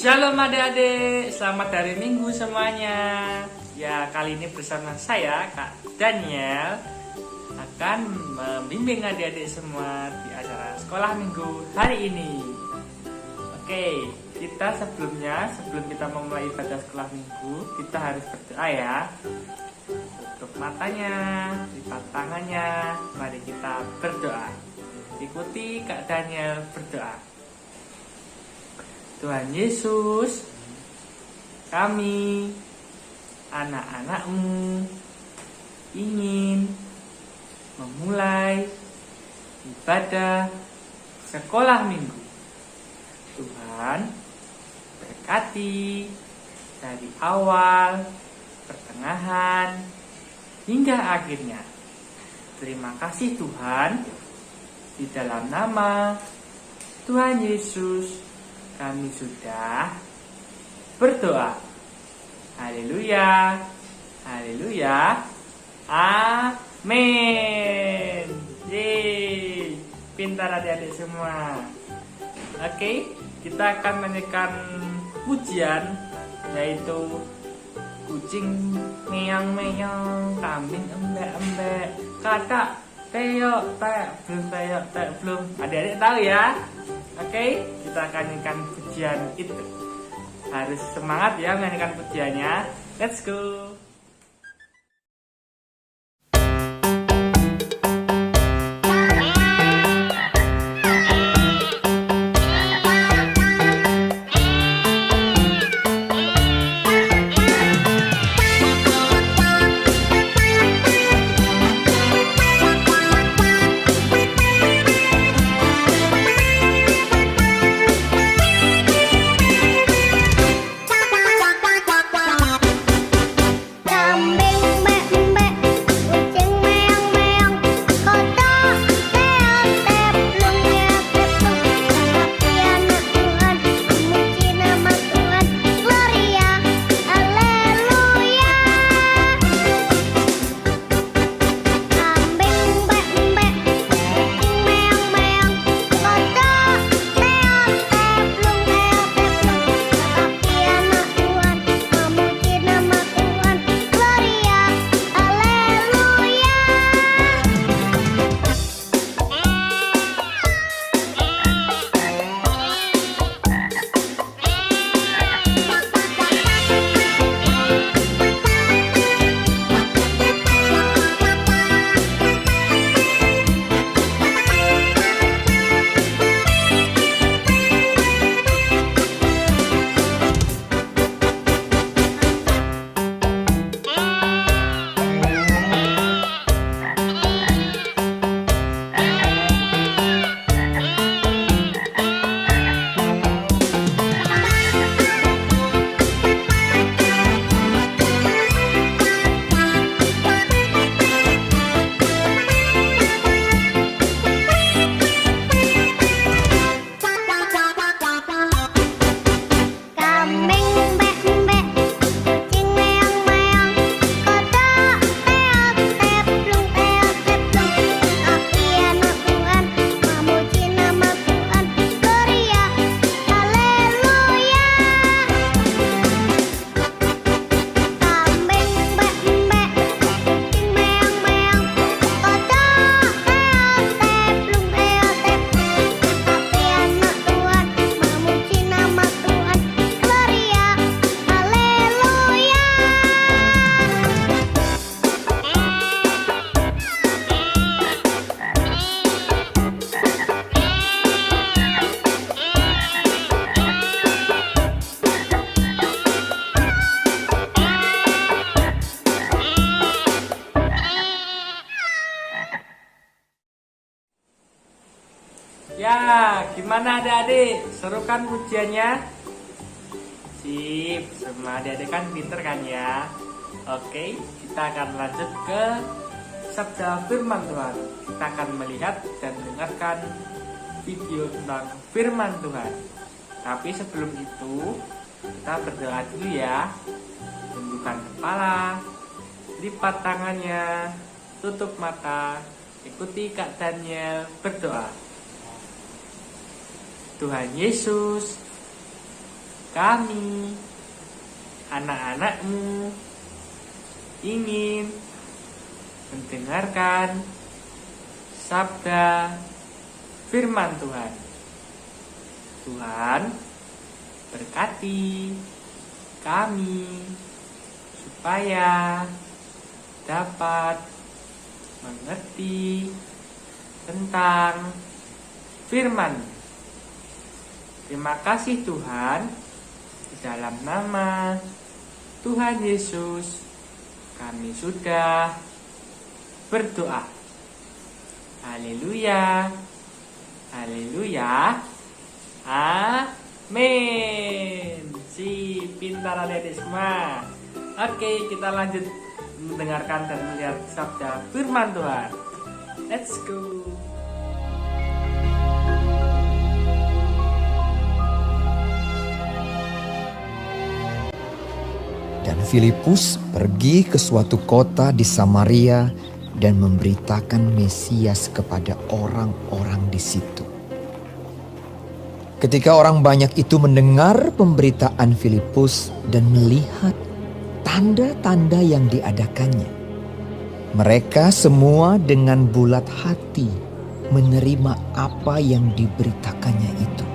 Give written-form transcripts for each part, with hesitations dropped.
Shalom adik-adik, selamat hari Minggu semuanya. Ya, kali ini bersama saya Kak Daniel akan membimbing adik-adik semua di acara sekolah minggu hari ini. Oke, kita sebelum kita memulai ibadah sekolah minggu, kita harus berdoa ya. Tutup matanya, lipat tangannya, mari kita berdoa. Ikuti Kak Daniel berdoa. Tuhan Yesus, kami anak-anak-Mu ingin memulai ibadah sekolah minggu. Tuhan, berkati dari awal, pertengahan, hingga akhirnya. Terima kasih Tuhan, di dalam nama Tuhan Yesus kami sudah berdoa. Haleluya, haleluya, amin. Yeay, pintar adik-adik semua. Oke, kita akan menyanyikan pujian, yaitu kucing meong-meong, kambing embek-embek, katak teyok tek belum. Adik-adik tahu ya? Oke, kita akan nyanyikan pujian itu. Harus semangat ya menyanyikan pujiannya. Let's go. Ya, gimana adik-adik? Seru kan pujiannya? Sip, semua adik-adik kan pinter kan ya? Oke, kita akan lanjut ke sabda firman Tuhan. Kita akan melihat dan mendengarkan video tentang firman Tuhan. Tapi sebelum itu, kita berdoa dulu ya. Tundukkan kepala, lipat tangannya, tutup mata, ikuti Kak Daniel berdoa. Tuhan Yesus, kami, anak-anakmu, ingin mendengarkan sabda firman Tuhan. Tuhan berkati kami supaya dapat mengerti tentang firman. Terima kasih Tuhan, di dalam nama Tuhan Yesus kami sudah berdoa. Haleluya, haleluya, amin. Si pintar adik-adik semua. Oke, kita lanjut mendengarkan dan melihat sabda firman Tuhan. Let's go. Dan Filipus pergi ke suatu kota di Samaria dan memberitakan Mesias kepada orang-orang di situ. Ketika orang banyak itu mendengar pemberitaan Filipus dan melihat tanda-tanda yang diadakannya, mereka semua dengan bulat hati menerima apa yang diberitakannya itu.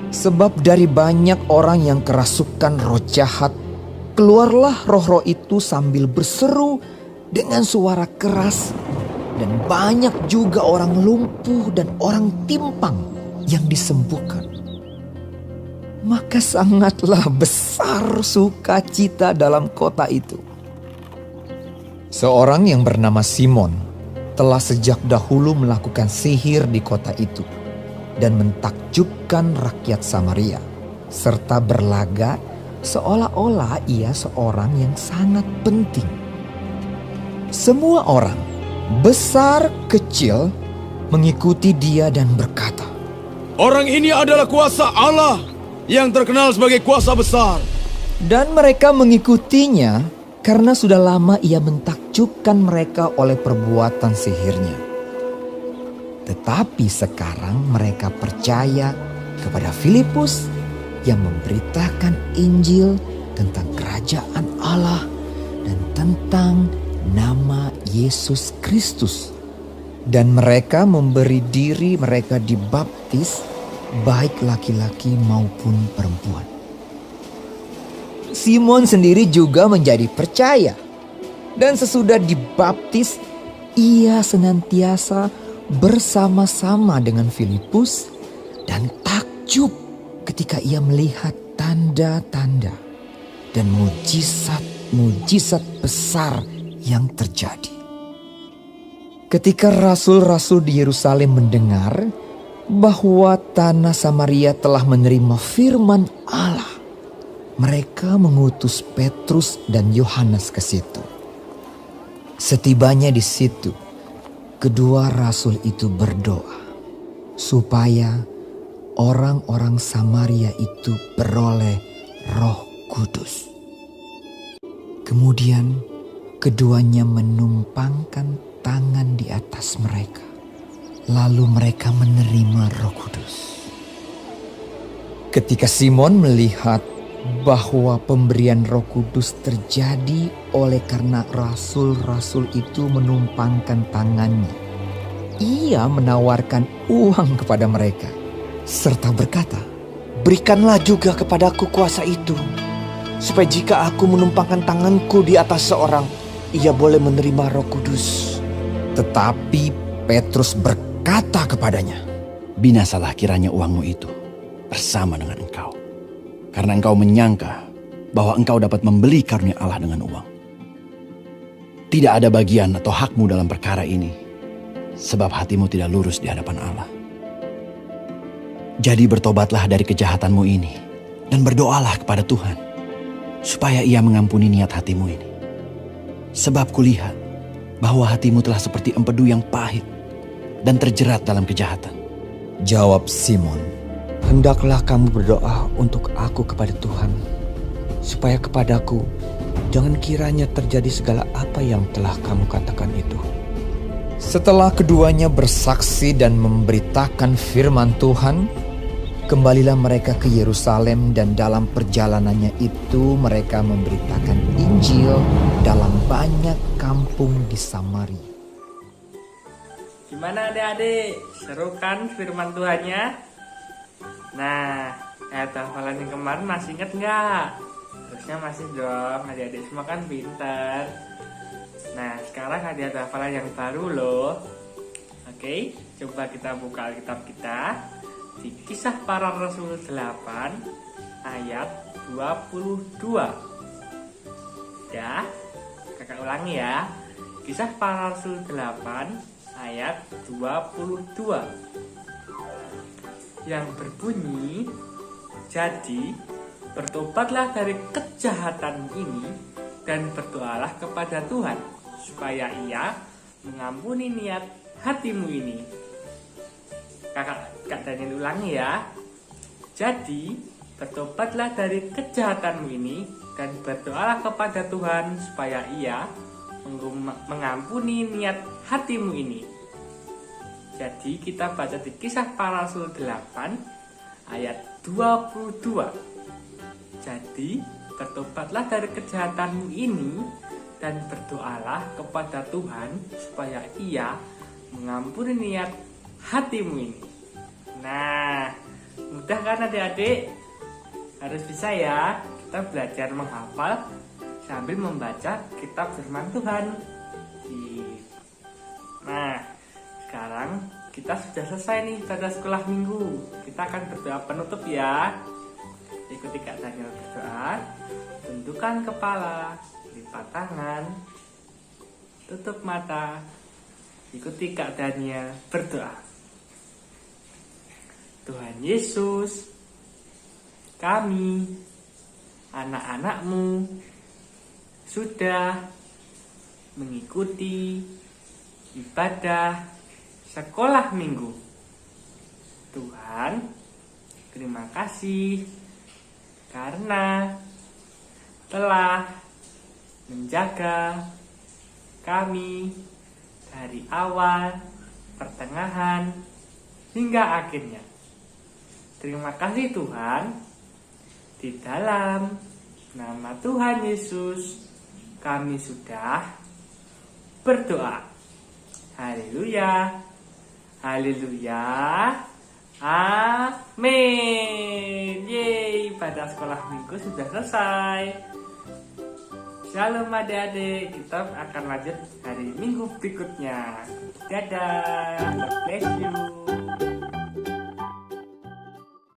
Sebab dari banyak orang yang kerasukan roh jahat, keluarlah roh-roh itu sambil berseru dengan suara keras, dan banyak juga orang lumpuh dan orang timpang yang disembuhkan. Maka sangatlah besar sukacita dalam kota itu. Seorang yang bernama Simon telah sejak dahulu melakukan sihir di kota itu dan mentakjubkan rakyat Samaria, serta berlaga seolah-olah ia seorang yang sangat penting. Semua orang, besar kecil, mengikuti dia dan berkata, "Orang ini adalah kuasa Allah yang terkenal sebagai kuasa besar." Dan mereka mengikutinya karena sudah lama ia mentakjubkan mereka oleh perbuatan sihirnya. Tetapi sekarang mereka percaya kepada Filipus yang memberitakan Injil tentang kerajaan Allah dan tentang nama Yesus Kristus. Dan mereka memberi diri mereka dibaptis, baik laki-laki maupun perempuan. Simon sendiri juga menjadi percaya. Dan sesudah dibaptis, ia senantiasa bersama-sama dengan Filipus dan takjub ketika ia melihat tanda-tanda dan mujizat-mujizat besar yang terjadi. Ketika rasul-rasul di Yerusalem mendengar bahwa tanah Samaria telah menerima firman Allah, mereka mengutus Petrus dan Yohanes ke situ. Setibanya di situ, kedua rasul itu berdoa supaya orang-orang Samaria itu beroleh Roh Kudus. Kemudian keduanya menumpangkan tangan di atas mereka, lalu mereka menerima Roh Kudus. Ketika Simon melihat bahwa pemberian Roh Kudus terjadi oleh karena rasul-rasul itu menumpangkan tangannya, ia menawarkan uang kepada mereka serta berkata, "Berikanlah juga kepadaku kuasa itu, supaya jika aku menumpangkan tanganku di atas seorang, ia boleh menerima Roh Kudus." Tetapi Petrus berkata kepadanya, "Binasalah kiranya uangmu itu bersama dengan engkau, karena engkau menyangka bahwa engkau dapat membeli karunia Allah dengan uang. Tidak ada bagian atau hakmu dalam perkara ini, sebab hatimu tidak lurus di hadapan Allah. Jadi bertobatlah dari kejahatanmu ini dan berdoalah kepada Tuhan, supaya ia mengampuni niat hatimu ini. Sebab kulihat bahwa hatimu telah seperti empedu yang pahit dan terjerat dalam kejahatan." Jawab Simon, "Hendaklah kamu berdoa untuk aku kepada Tuhan, supaya kepadaku jangan kiranya terjadi segala apa yang telah kamu katakan itu." Setelah keduanya bersaksi dan memberitakan firman Tuhan, Kembalilah mereka ke Yerusalem dan dalam perjalanannya itu mereka memberitakan Injil dalam banyak kampung di Samaria. Gimana adik-adik? Seru kan firman Tuhannya? Nah, ayat hafalan yang kemarin masih ingat nggak? Harusnya masih dong, adik-adik semua kan pintar. Nah, sekarang ada hafalan yang baru loh. Oke, coba kita buka Alkitab kita di Kisah Para Rasul 8 ayat 22. Ya, kakak ulangi ya. Kisah Para Rasul 8 ayat 22 yang berbunyi, jadi bertobatlah dari kejahatan ini dan berdoalah kepada Tuhan supaya Ia mengampuni niat hatimu ini. Kak Daniel ulangi ya. Jadi bertobatlah dari kejahatanmu ini dan berdoalah kepada Tuhan supaya Ia mengampuni niat hatimu ini. Jadi kita baca di Kisah Para Rasul 8 ayat 22. Jadi bertobatlah dari kejahatanmu ini dan berdoalah kepada Tuhan supaya Ia mengampuni niat hatimu ini. Nah, mudah kan adik-adik? Harus bisa ya. Kita belajar menghafal sambil membaca kitab firman Tuhan. Nah, sekarang kita sudah selesai nih pada sekolah minggu. Kita akan berdoa penutup ya. Ikuti Kak Daniel berdoa. Tundukkan kepala, lipat tangan, tutup mata. Ikuti Kak Daniel berdoa. Tuhan Yesus, kami, anak-anak-Mu, sudah mengikuti ibadah sekolah minggu. Tuhan, terima kasih karena telah menjaga kami dari awal, pertengahan, hingga akhirnya. Terima kasih Tuhan. Di dalam nama Tuhan Yesus kami sudah berdoa. Haleluya. Haleluya. Amin. Yeay, pada sekolah minggu sudah selesai. Shalom adik-adik. Kita akan lanjut hari minggu berikutnya. Dadah. God bless you.